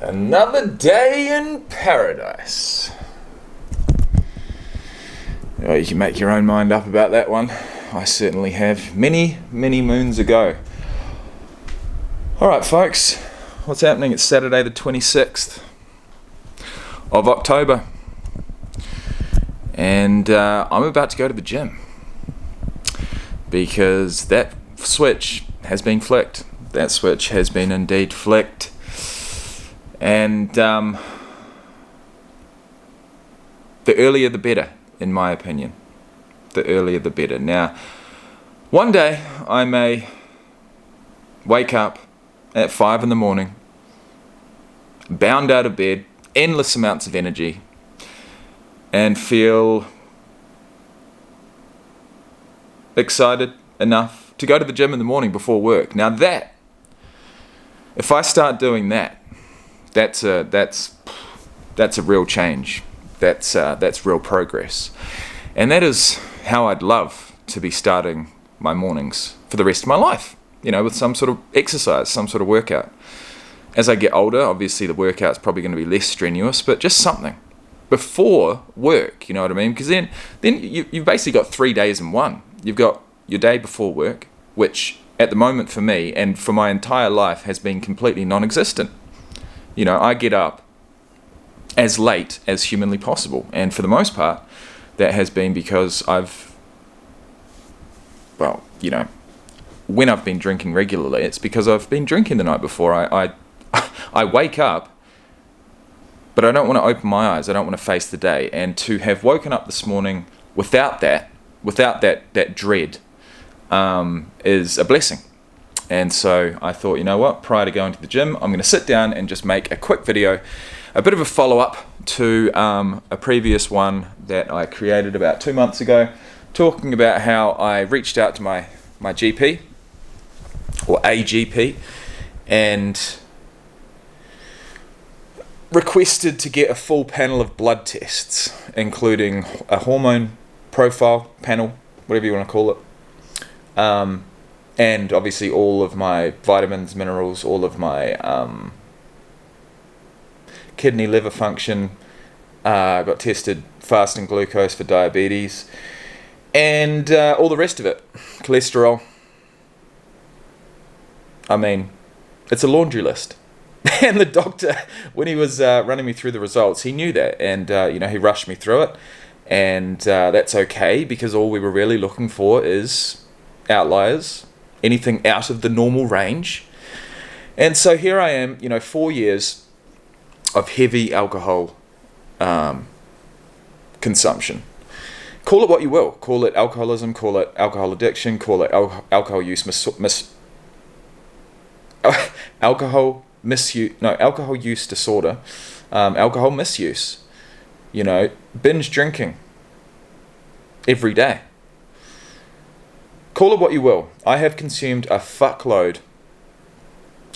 Another day in paradise. Oh, you can make your own mind up about that one. I certainly have many, many moons ago. Alright folks, what's happening? It's Saturday the 26th of October. And I'm about to go to the gym. Because that switch has been flicked. That switch has been indeed flicked. And the earlier the better, in my opinion. The earlier the better. Now, one day I may wake up at 5 in the morning, bound out of bed, endless amounts of energy, and feel excited enough to go to the gym in the morning before work. Now that, if I start doing that, that's a real change. That's real progress. And that is how I'd love to be starting my mornings for the rest of my life. You know, with some sort of exercise, some sort of workout. As I get older, obviously the workout's probably going to be less strenuous, but just something before work, you know what I mean? Because then you've basically got 3 days in one. You've got your day before work, which at the moment for me and for my entire life has been completely non-existent. You know, I get up as late as humanly possible, and for the most part, that has been because when I've been drinking regularly, it's because I've been drinking the night before. I wake up, but I don't want to open my eyes. I don't want to face the day, and to have woken up this morning without that dread, is a blessing. And so I thought, you know what, prior to going to the gym, I'm going to sit down and just make a quick video, a bit of a follow-up to a previous one that I created about 2 months ago, talking about how I reached out to my GP, or a GP, and requested to get a full panel of blood tests, including a hormone profile panel, whatever you want to call it, and obviously all of my vitamins, minerals, all of my kidney, liver function. Got tested fasting glucose for diabetes, and all the rest of it, cholesterol. I mean, it's a laundry list. And the doctor, when he was running me through the results, he knew that, and he rushed me through it, and that's okay, because all we were really looking for is outliers, anything out of the normal range. And so here I am, 4 years of heavy alcohol consumption. Call it what you will. Call it alcoholism, call it alcohol addiction, call it alcohol use alcohol use disorder, alcohol misuse, binge drinking every day. Call it what you will. I have consumed a fuckload,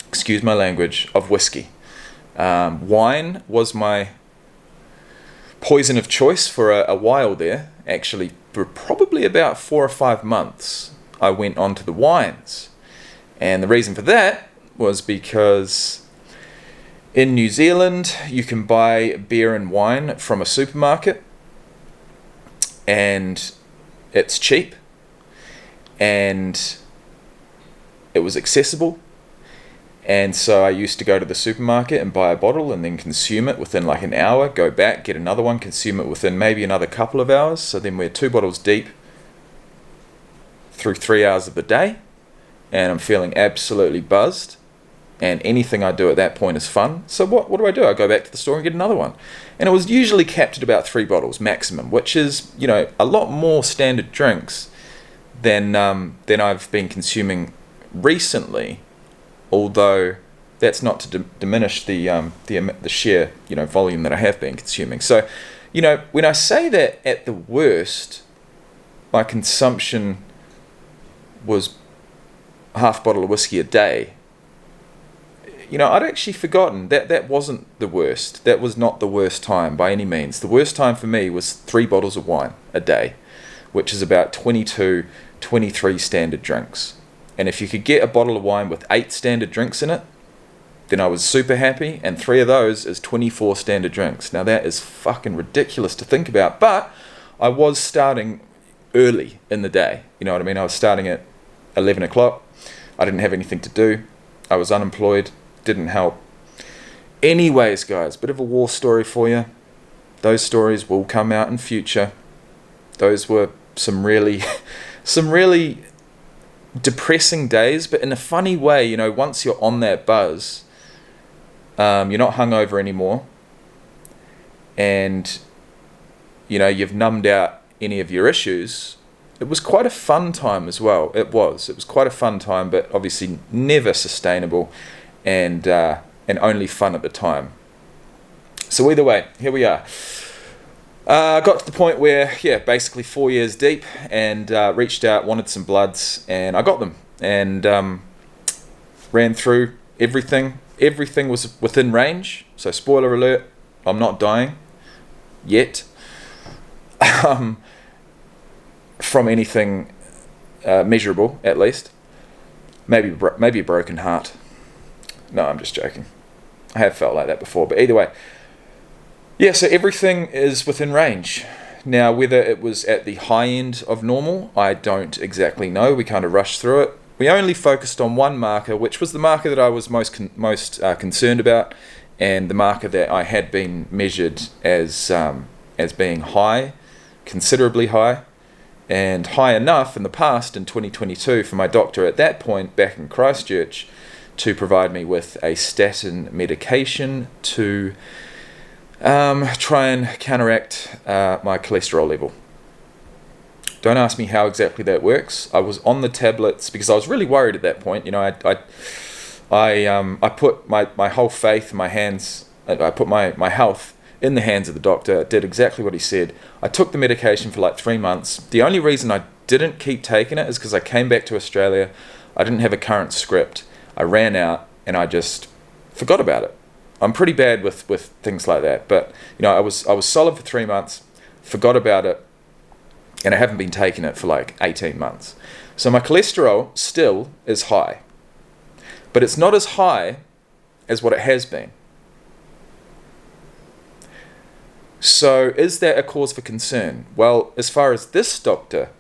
excuse my language, of whiskey. Wine was my poison of choice for a while there. Actually, for probably about 4 or 5 months, I went on to the wines. And the reason for that was because in New Zealand, you can buy beer and wine from a supermarket, and it's cheap, and it was accessible. And so I used to go to the supermarket and buy a bottle and then consume it within like an hour, go back, get another one, consume it within maybe another couple of hours. So then we're 2 bottles deep through 3 hours of the day, and I'm feeling absolutely buzzed, and anything I do at that point is fun. So what do? I go back to the store and get another one. And it was usually capped at about 3 bottles maximum, which is, a lot more standard drinks than I've been consuming recently. Although that's not to diminish the sheer volume that I have been consuming. So, when I say that at the worst, my consumption was half bottle of whiskey a day, I'd actually forgotten that wasn't the worst. That was not the worst time by any means. The worst time for me was 3 bottles of wine a day, which is about 22, 23 standard drinks. And if you could get a bottle of wine with 8 standard drinks in it, then I was super happy, and 3 of those is 24 standard drinks. Now that is fucking ridiculous to think about, but I was starting early in the day, you know what I mean? I was starting at 11 o'clock, I didn't have anything to do, I was unemployed, didn't help. Anyways, guys, bit of a war story for you. Those stories will come out in future. Those were some really depressing days, but in a funny way, you know, once you're on that buzz, you're not hungover anymore, and you know, you've numbed out any of your issues. It was quite a fun time as well. It was quite a fun time, but obviously never sustainable, and only fun at the time. So either way, here we are. Got to the point where, yeah, basically 4 years deep, and reached out, wanted some bloods, and I got them, and ran through everything. Everything was within range, so spoiler alert, I'm not dying yet from anything measurable, at least. Maybe a broken heart. No, I'm just joking. I have felt like that before, but either way, yeah, so everything is within range. Now, whether it was at the high end of normal, I don't exactly know. We kind of rushed through it. We only focused on one marker, which was the marker that I was most concerned about, and the marker that I had been measured as being high, considerably high, and high enough in the past, in 2022, for my doctor at that point back in Christchurch to provide me with a statin medication to try and counteract my cholesterol level. Don't ask me how exactly that works. I was on the tablets because I was really worried at that point. You know, I put my whole faith in my hands. I put my health in the hands of the doctor. Did exactly what he said. I took the medication for like 3 months. The only reason I didn't keep taking it is because I came back to Australia. I didn't have a current script. I ran out and I just forgot about it. I'm pretty bad with things like that, but you know, I was solid for 3 months, forgot about it, and I haven't been taking it for like 18 months. So my cholesterol still is high, but it's not as high as what it has been. So is that a cause for concern? Well, as far as this doctor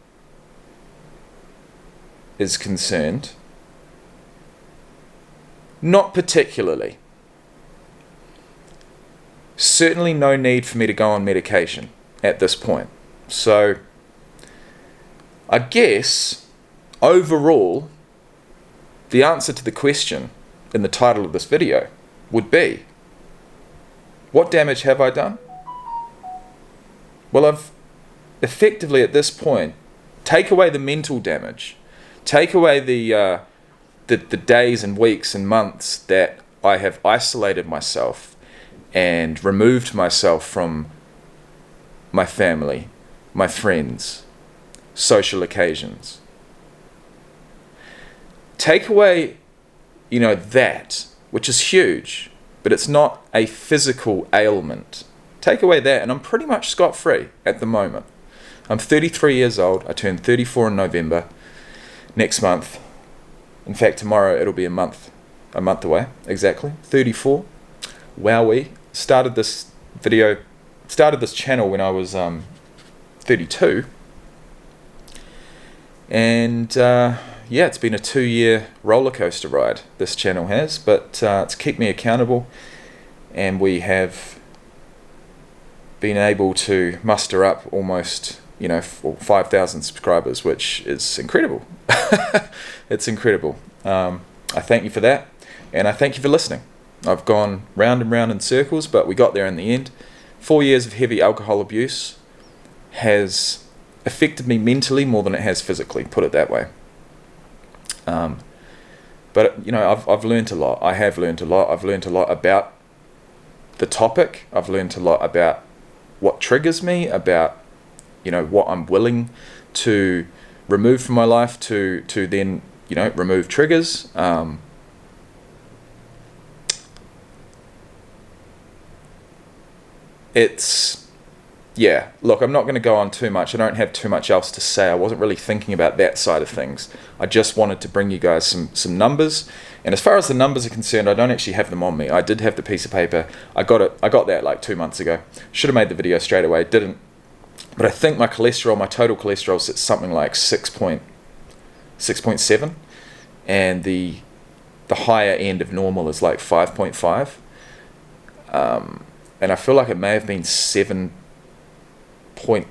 is concerned, not particularly. Certainly no need for me to go on medication at this point. So I guess overall, the answer to the question in the title of this video would be, what damage have I done? Well, I've effectively at this point, take away the mental damage, take away the days and weeks and months that I have isolated myself and removed myself from my family, my friends, social occasions. Take away, you know, that, which is huge, but it's not a physical ailment. Take away that, and I'm pretty much scot-free at the moment. I'm 33 years old. I turn 34 in November next month. In fact, tomorrow it'll be a month away, exactly. 34. Wowee. Started this channel when I was 32. And yeah, it's been a 2-year roller coaster ride, this channel has, but it's kept me accountable, and we have been able to muster up almost, you know, 5,000 subscribers, which is incredible. It's incredible. I thank you for that, and I thank you for listening. I've gone round and round in circles, but we got there in the end. 4 years of heavy alcohol abuse has affected me mentally more than it has physically, put it that way. But, you know, I've learned a lot. I have learned a lot. I've learned a lot about the topic. I've learned a lot about what triggers me, about, you know, what I'm willing to remove from my life to then, you know, remove triggers. yeah, look, I'm not going to go on too much. I don't have too much else to say. I wasn't really thinking about that side of things. I just wanted to bring you guys some numbers. And as far as the numbers are concerned, I don't actually have them on me. I did have the piece of paper. I got that like 2 months ago. Should have made the video straight away. Didn't. But I think my cholesterol, my total cholesterol, sits something like 6.7, and the higher end of normal is like 5.5. And I feel like it may have been 7.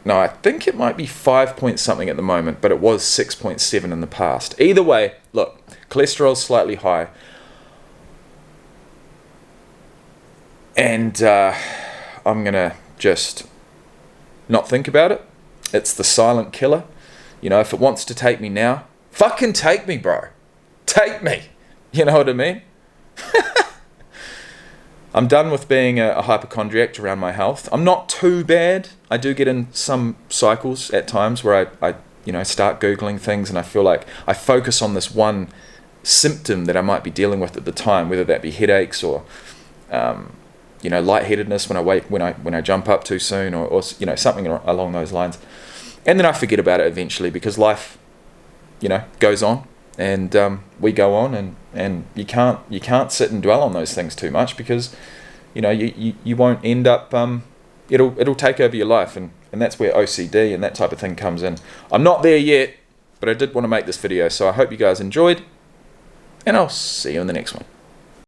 No, I think it might be 5 point something at the moment, but it was 6.7 in the past. Either way, look, cholesterol's slightly high, and I'm gonna just not think about it. It's the silent killer. You know, if it wants to take me now, fucking take me, bro. Take me. You know what I mean? I'm done with being a hypochondriac around my health. I'm not too bad. I do get in some cycles at times where I start Googling things, and I feel like I focus on this one symptom that I might be dealing with at the time, whether that be headaches or, lightheadedness when I jump up too soon, or something along those lines. And then I forget about it eventually, because life, goes on. And we go on, and you can't sit and dwell on those things too much, because you won't end up it'll take over your life, and that's where OCD and that type of thing comes in. I'm not there yet, but I did want to make this video, so I hope you guys enjoyed, and I'll see you in the next one.